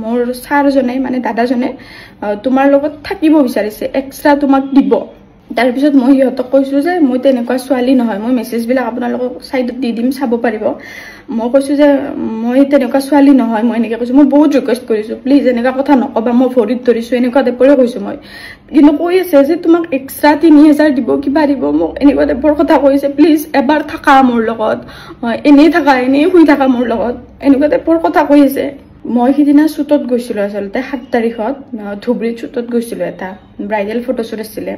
মোৰ ছাৰজনে মানে দাদাজনে তোমাৰ লগত থাকিব বিচাৰিছে এক্সট্ৰা তোমাক দিব তাৰ পিছত মই হিহঁতক কৈছো যে মই তেনেকুৱা ছোৱালী নহয় মই মেছেজ বিলাক আপোনালোকক সাইডত দি দিম চাব পাৰিব মই কৈছো যে মই তেনেকুৱা ছোৱালী নহয় মই এনেকৈ কৈছো মই বহুত ৰিকুৱেষ্ট কৰিছো প্লিজ এনেকুৱা কথা নকবা মই ভৰিত ধৰিছো এনেকুৱা টাইপৰে কৈছো মই কিন্তু কৈ আছে যে তোমাক এক্সট্ৰা 3000 দিব কিবা দিব মোক এনেকুৱা টাইপৰ কথা কৈছে প্লিজ এবাৰ থাকা মোৰ লগত এনেই থাকা এনেই শুই থাকা মোৰ লগত এনেকুৱা টাইপৰ কথা কৈ আছে মই সিদিনা শ্বুটত গৈছিলো আসলতে 7 তাৰিখত ধুবৰীত শ্বুটত গৈছিলো এটা ব্ৰাইডাল ফটোশ্বুট আছিল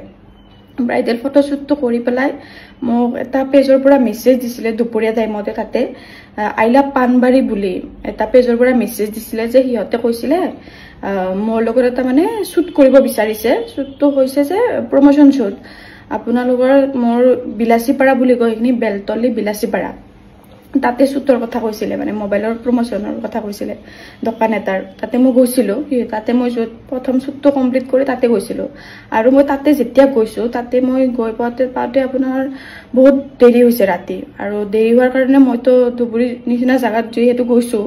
ব্ৰাইডাল ফটোশ্বুট তো কৰি পেলাই মোক এটা পেজৰ পৰা মেছেজ দিছিলে দুপৰীয়া টাইমতে তাতে আই লাভ পানবাৰী বুলি এটা পেজৰ পৰা মেছেজ দিছিলে যে হিহঁতে কৈছিলে মোৰ লগত এটা মানে শ্বুট কৰিব বিচাৰিছে শ্বুটটো হৈছে যে প্ৰমোশন শ্বুট আপোনালোকৰ মোৰ বিলাসীপাৰা বুলি কয় এইখিনি বেলতলি বিলাসীপাৰা তাতে শ্বুটৰ কথা কৈছিলে মানে মোবাইলৰ প্ৰমোশনৰ কথা কৈছিলে দোকান এটাৰ তাতে মই গৈছিলো তাতে মই প্ৰথম শ্বুটটো কমপ্লিট কৰি তাতে গৈছিলো আৰু মই তাতে যেতিয়া গৈছো তাতে মই গৈ পাওঁতে আপোনাৰ বহুত দেৰি হৈছে ৰাতি আৰু দেৰি হোৱাৰ কাৰণে মইতো ধুবুৰী নিচিনা জাগাত যিহেতু গৈছো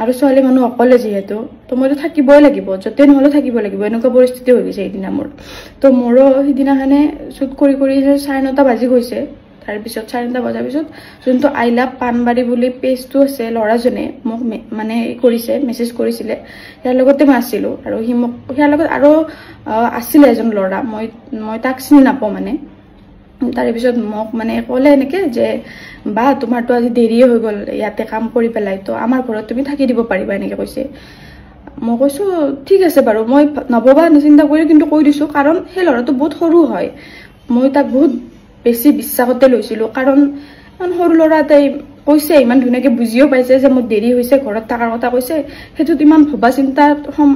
আৰু ছোৱালী মানুহ অকলে যিহেতু তো মইতো থাকিবই লাগিব যতে নহলে থাকিব লাগিব এনেকুৱা পৰিস্থিতি হৈ গৈছে এইদিনা মোৰ তো মোৰো সিদিনাখনে শ্বুট কৰি 9:30 বাজি গৈছে তাৰ পিছত 9:30 বজাৰ পিছত যোনটো আই লাভ পানবাৰী বুলি পেজটো আছে লৰাজনে মোক মানে কৰিছে মেছেজ কৰিছিলে ইয়াৰ লগতে মই আছিলো আৰু হি মোক ইয়াৰ লগত আৰু আছিল এজন লৰা মই তাক চিনি নাপাও মানে তাৰ পিছত মোক মানে ক'লে এনেকে যে বা তোমাৰটো আজি দেৰি হৈ গল ইয়াতে কাম কৰি পেলাই তো আমাৰ ঘৰত তুমি থাকি দিব পাৰিবা এনেকে কৈছে মই কৈছো ঠিক আছে বাৰু মই নববা চিন্তা কৰি কিন্তু কৈ দিছো কাৰণ সেই লৰাটো বহুত সৰু হয় মই তাক বহুত বেছি বিশ্বাসতে লৈছিলো কাৰণ সৰু লৰা এটাই কৈছে ইমান ধুনীয়াকে বুজিও পাইছে যে মোৰ দেৰি হৈছে ঘৰত থাকাৰ কথা কৈছে সেইটো ইমান ভবা চিন্তা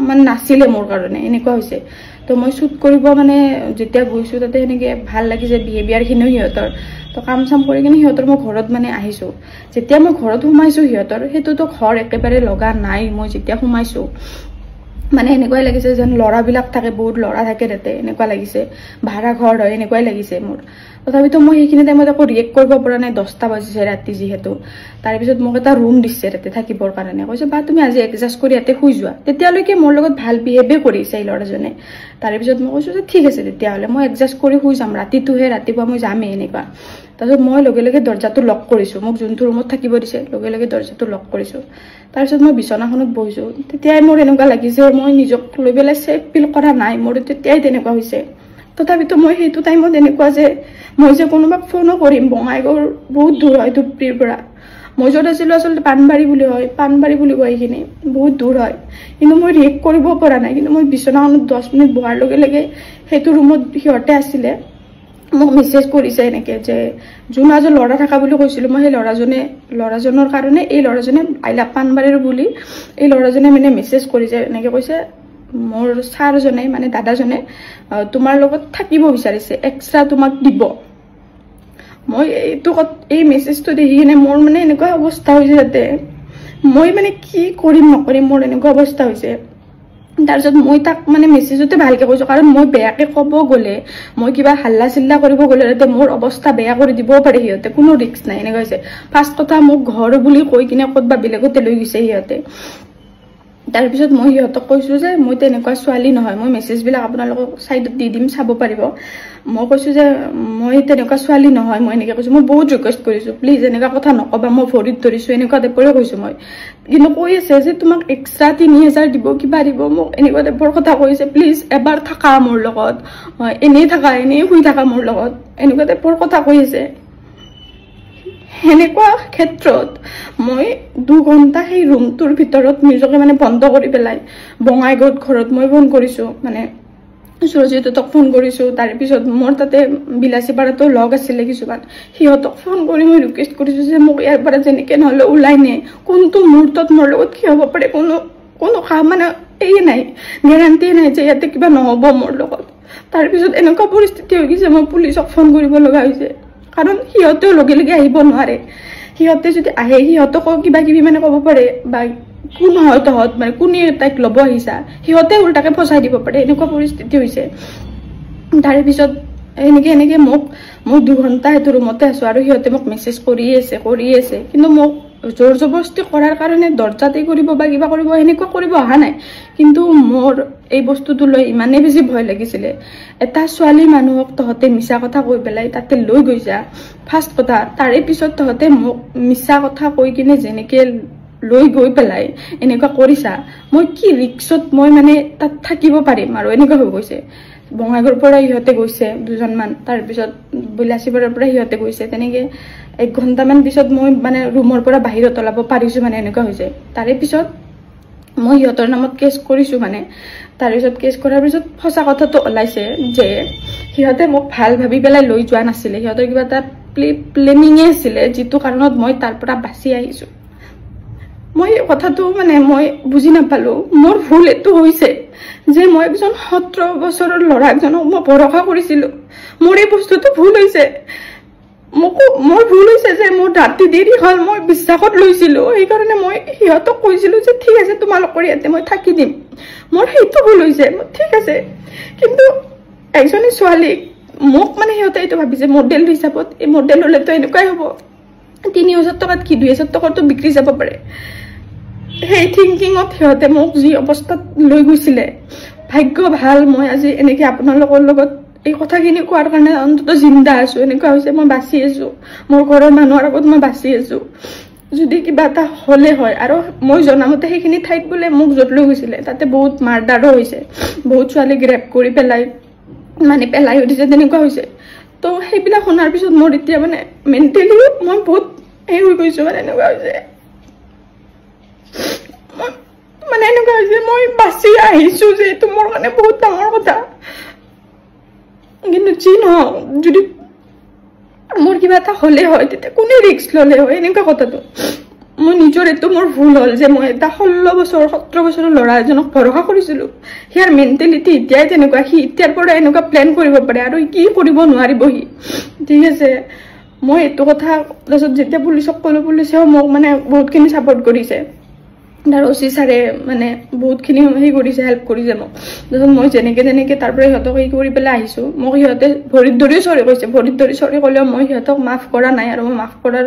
মানে নাছিলে মোৰ কাৰণে এনেকুৱা হৈছে তো মই শ্বুট কৰিব মানে যেতিয়া গৈছো তাতে এনেকে ভাল লাগিছে বিহেভিয়াৰ খিনিও হিহঁতৰ তো কাম চাম কৰি কিনে হিহঁতৰ মই ঘৰত মানে আহিছো যেতিয়া মই ঘৰত সোমাইছো হিহঁতৰ সেইটোতো ঘৰ একেবাৰে লগা নাই মই যেতিয়া সোমাইছো মানে এনেকুৱাই লাগিছে যেন লৰাবিলাক থাকে বহুত লৰা থাকে তাতে এনেকুৱা লাগিছে ভাড়া ঘৰ হয় এনেকুৱাই লাগিছে মোৰ তথাপিতো মই সেইখিনি টাইমত আকৌ ৰিয়েক্ট কৰিব পৰা নাই 10টা বাজিছে ৰাতি যিহেতু তাৰ পিছত মোক এটা ৰুম দিছে তাতে থাকিবৰ কাৰণে কৈছে বা তুমি আজি এডজাষ্ট কৰি ইয়াতে শুই যোৱা তেতিয়ালৈকে মোৰ লগত ভাল বিহেভে কৰিছে এই লৰাজনে তাৰ পিছত মই কৈছো যে ঠিক আছে তেতিয়াহলে মই এডজাষ্ট কৰি শুই যাম ৰাতিটোহে ৰাতিপুৱা মই যামেই এনেকুৱা তাৰপিছত মই লগে লগে দৰ্জাটো লক কৰিছো মোক যোনটো ৰুমত থাকিব দিছে লগে লগে দৰ্জাটো লক কৰিছো তাৰপিছত মই বিছনাখনত বহিছো তেতিয়াই মোৰ এনেকুৱা লাগিছে মই নিজক লৈ পেলাই সেফ ফিল কৰা নাই মোৰ তেতিয়াই তেনেকুৱা হৈছে তথাপিতো মই সেইটো টাইমত এনেকুৱা যে মই যে কোনোবাক ফোনো কৰিম বঙাইগাঁৱৰ বহুত দূৰ হয় ধুবৰীৰ পৰা মই য'ত আছিলো আসলে পানবাৰী বুলি কয় এইখিনি বহুত দূৰ হয় কিন্তু মই ৰিয়েক্ট কৰিব পৰা নাই কিন্তু মই বিছনাখনত 10 মিনিট বহাৰ লগে লগে সেইটো ৰুমত সিহঁতে আছিলে মোক মেছেজ কৰিছে এনেকে যে যোন আজি লৰা থাকা বুলি কৈছিলো মই সেই লৰাজনৰ কাৰণে এই লৰাজনে আই লাভ পানবাৰীৰ বুলি এই লৰাজনে মানে মেছেজ কৰিছে এনেকে কৈছে মোৰ ছাৰজনে মানে দাদাজনে তোমাৰ লগত থাকিব বিচাৰিছে এক্সট্ৰা তোমাক দিব মই এইটো এই মেছেজটো দেখি কিনে মোৰ মানে এনেকুৱা অৱস্থা হৈছে যাতে মই মানে কি কৰিম নকৰিম মোৰ এনেকুৱা অৱস্থা হৈছে তাৰপিছত মই তাক মানে মেছেজতে ভালকে কৈছো কাৰণ মই বেয়াকে ক'ব গ'লে মই কিবা হাল্লা চিল্লা কৰিব গ'লে তাতে মোৰ অৱস্থা বেয়া কৰি দিব পাৰে সিহঁতে কোনো ৰিস্ক নাই এনেকুৱা হৈছে ফাৰ্ষ্ট কথা মোক ঘৰ বুলি কৈ কিনে ক'তবা বেলেগতে লৈ গৈছে সিহঁতে তাৰ পিছত মই হিহঁতক কৈছো যে মই তেনেকুৱা ছোৱালী নহয় মই মেছেজ বিলাক আপোনালোকক সাইডত দি দিম চাব পাৰিব মই কৈছো যে মই তেনেকুৱা ছোৱালী নহয় মই এনেকৈ কৈছো মই বহুত ৰিকুৱেষ্ট কৰিছো প্লিজ এনেকুৱা কথা নকবা মই ভৰিত ধৰিছো এনেকুৱা টাইপৰে কৈছো মই কিন্তু কৈ আছে যে তোমাক এক্সট্ৰা 3000 দিব কিবা দিব মোক এনেকুৱা টাইপৰ কথা কৈছে প্লিজ এবাৰ থাকা মোৰ লগত এনেই থাকা এনেই শুই থাকা মোৰ লগত এনেকুৱা টাইপৰ কথা কৈ আছে হেনেকুৱা ক্ষেত্ৰত মই 2 ঘণ্টা সেই ৰুমটোৰ ভিতৰত নিজকে মানে বন্ধ কৰি পেলাই বঙাইগাঁৱত ঘৰত মই ফোন কৰিছো মানে সুৰজিতক ফোন কৰিছো তাৰ পিছত মোৰ তাতে বিলাসীপাৰাতো লগ আছিলে কিছুমান সিহঁতক ফোন কৰি মই ৰিকুৱেষ্ট কৰিছো যে মোক ইয়াৰ পৰা যেনেকে নহলে ওলাই নে কোনটো মুহূৰ্তত মোৰ লগত কি হ'ব পাৰে কোনো মানে এই নাই গ্যাৰান্টি নাই যে ইয়াতে কিবা নহব মোৰ লগত তাৰ পিছত এনেকুৱা পৰিস্থিতি হৈ গৈছে মই পুলিচক ফোন কৰিব লগা হৈছে কাৰণ সিহঁতেও লগে লগে আহিব নোৱাৰে সিহঁতে যদি আহে সিহঁতকো কিবা কিবি মানে ক'ব পাৰে বা কোন হয় তহঁত মানে কোনে তাইক ল'ব আহিছা সিহঁতে উল্টাকে ফচাই দিব পাৰে এনেকুৱা পৰিস্থিতি হৈছে তাৰ পিছত এনেকে মোক 2 ঘণ্টা সেইটো ৰুমতে আছো আৰু সিহঁতে মোক মেছেজ কৰি আছে কিন্তু মোক জোৰ জবৰদস্তি কৰাৰ কাৰণে দৰ্জাতে কৰিব বা কিবা কৰিব এনেকুৱা কৰিব অহা নাই কিন্তু মোৰ এই বস্তুটো লৈ ইমানে বেছি ভয় লাগিছিলে এটা ছোৱালী মানুহক তহতে মিছা কথা কৈ পেলাই তাতে লৈ গৈছা ফাৰ্ষ্ট কথা তাৰে পিছত তহতে মোক মিছা কথা কৈ কিনে যেনেকে লৈ গৈ পেলাই এনেকুৱা কৰিছা মই কি ৰিক্সত মই মানে তাত থাকিব পাৰিম আৰু এনেকুৱা হৈ গৈছে বঙাইগাঁৱৰ পৰা ইহঁতে গৈছে দুজনমান তাৰ পিছত বিলাসীপাৰাৰ পৰা ইহঁতে গৈছে তেনেকে 1 ঘণ্টামান পিছত মই মানে ৰুমৰ পৰা বাহিৰত ওলাব পাৰিছো মানে এনেকুৱা হৈছে তাৰে পিছত মই ইহঁতৰ নামত কেছ কৰিছো মানে তাৰ পিছত কেছ কৰাৰ পিছত ফসা কথাটো ওলাইছে যে সিহঁতে মোক ভাল ভাবি পেলাই লৈ যোৱা নাছিলে সিহঁতৰ কিবা এটা প্লেনিং আছিল যেটো কাৰণত মই তাৰ পৰা বাচি আহিছো মই কথাটো মানে মই বুজি নাপালো মোৰ ভুল এটো হৈছে যে মই একজন 17 বছৰৰ ল'ৰাজনক মই ভৰসা কৰিছিলো মোৰ এই বস্তুটো ভুল হৈছে মোৰ ভুল হৈছে যে মোৰ ৰাতি দেৰি হল মই বিশ্বাসত লৈছিলো এই কাৰণে মই হিহঁতক কৈছিলো যে ঠিক আছে তোমালোকৰ ইয়াতে মই থাকি দিম মোৰ সেইটো ভুল হৈছে ঠিক আছে কিন্তু একজনী ছোৱালী মোক মানে হিহঁতে এইটো ভাবিছে মডেল হিচাপত এই মডেল হলেতো এনেকুৱাই হ'ব 3000 টকাত কি 2000 টকাটো বিক্ৰী যাব পাৰে সেই থিংকিংত হিহঁতে মোক যি অৱস্থাত লৈ গৈছিলে ভাগ্য ভাল মই আজি এনেকে আপোনালোকৰ লগত এই কথাখিনি কোৱাৰ কাৰণে অন্তত জিন্দা আছো এনেকুৱা হৈছে মই বাচি আছো মোৰ ঘৰৰ মানুহৰ আগত মই বাচি আছো যদি কিবা এটা হলে হয় আৰু মই জনামতে সেইখিনি ঠাইত বলে মোক জট লৈ গৈছিলে তাতে বহুত মাৰ্ডাৰো হৈছে বহুত ছোৱালী গ্ৰেপ কৰি পেলাই মানে পেলাই উঠিছে তেনেকুৱা হৈছে তো সেইবিলাক শুনাৰ পিছত মোৰ এতিয়া মানে মেণ্টেলি মই বহুত এই হৈ গৈছো মানে এনেকুৱা হৈছে মানে এনেকুৱা হৈছে মই বাচি আহিছো যে এইটো মোৰ কাৰণে বহুত ডাঙৰ কথা কিন্তু যি নহওক যদি মোৰ কিবা এটা হলে হয় তেতিয়া কোনে ৰিস্ক ললে হয় এনেকুৱা কথাটো মই নিজৰ এটো মোৰ ভুল হল যে মই এটা 16 বছৰ 17 বছৰৰ ল'ৰা এজনক ভৰসা কৰিছিলো হিয়াৰ মেণ্টেলিটি এতিয়াই তেনেকুৱা সি এতিয়াৰ পৰা এনেকুৱা প্ল্যান কৰিব পাৰে আৰু কি কৰিব নোৱাৰিব সি ঠিক আছে মই এটো কথা তাৰছত যেতিয়া পুলিচক কলো পুলিচেও মোক মানে বহুতখিনি সাপোৰ্ট কৰিছে তাৰ ওচি সাৰে মানে বহুতখিনি হেই কৰিছে হেল্প কৰিছে মোক যখন মই যেনেকে তাৰ পৰা হিহঁতক এই কৰি পেলাই আহিছো মোক হিহঁতে ভৰিত ধৰি সৰি কৈছে ভৰিত ধৰি সৰি কলেও মই হিহঁতক মাফ কৰা নাই আৰু মই মাফ কৰাৰ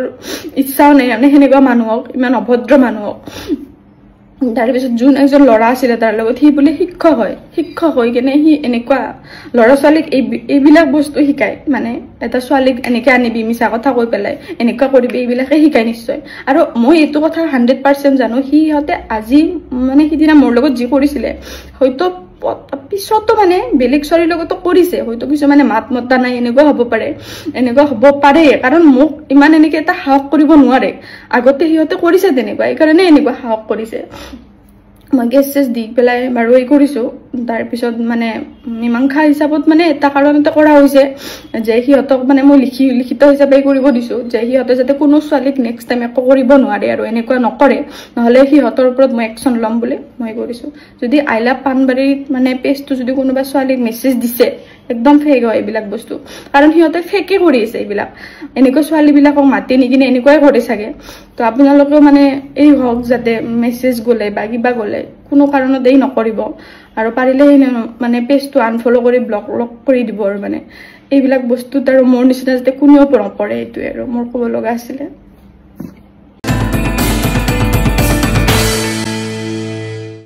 ইচ্ছাও নাই মানে সেনেকুৱা মানুহক ইমান অভদ্ৰ মানুহক তাৰ পিছত যোন একজন ল'ৰা আছিল তাৰ লগত সি বুলি শিক্ষক হৈ কেনে সি এনেকুৱা ল'ৰা ছোৱালীক এইবিলাক বস্তু শিকায় মানে এটা ছোৱালীক এনেকে আনিবি মিছা কথা কৈ পেলাই এনেকুৱা কৰিবি এইবিলাকে শিকায় নিশ্চয় আৰু মই এইটো কথা 100% জানো সিহঁতে আজি মানে সিদিনা মোৰ লগত যি কৰিছিলে হয়তো পিছতো মানে বেলেগ ছোৱালীৰ লগতো কৰিছে হয়তো কিছুমানে মাত মতা নাই এনেকুৱা হ'ব পাৰে কাৰণ মোক ইমান এনেকে এটা সাহস কৰিব নোৱাৰে আগতে সিহঁতে কৰিছে তেনেকুৱা এই কাৰণে এনেকুৱা সাহস কৰিছে মই গেছ দি পেলাই বাৰু এই কৰিছো তাৰ পিছত মানে মীমাংসা হিচাপত মানে এটা কাৰণতে কৰা হৈছে যে সিহঁতক মানে মই লিখিত হিচাপে কৰিব দিছো যে সিহঁতে যাতে কোনো ছোৱালীক নেক্সট টাইম একো কৰিব নোৱাৰে আৰু এনেকুৱা নকৰে নহলে সিহঁতৰ ওপৰত মই একচন লম বুলি মই কৰিছো যদি আইলা পানবাৰীত মানে পেজটো যদি কোনোবা ছোৱালীক মেছেজ দিছে একদম ফেক হয় এইবিলাক বস্তু কাৰণ সিহঁতে ফেকে কৰি আছে এইবিলাক এনেকুৱা ছোৱালী বিলাকক মাতি নিকিনে এনেকুৱাই কৰে চাগে তো আপোনালোকে মানে এই হক যাতে মেছেজ গলে বা কিবা গলে কোনো কাৰণত এই নকৰিব আৰু পাৰিলে মানে পেজটো আনফলো কৰি ব্লক কৰি দিব আৰু মানে এইবিলাক বস্তুত আৰু মোৰ নিচিনা যাতে কোনেও নপৰে এইটোৱে আৰু মোৰ ক'ব লগা আছিলে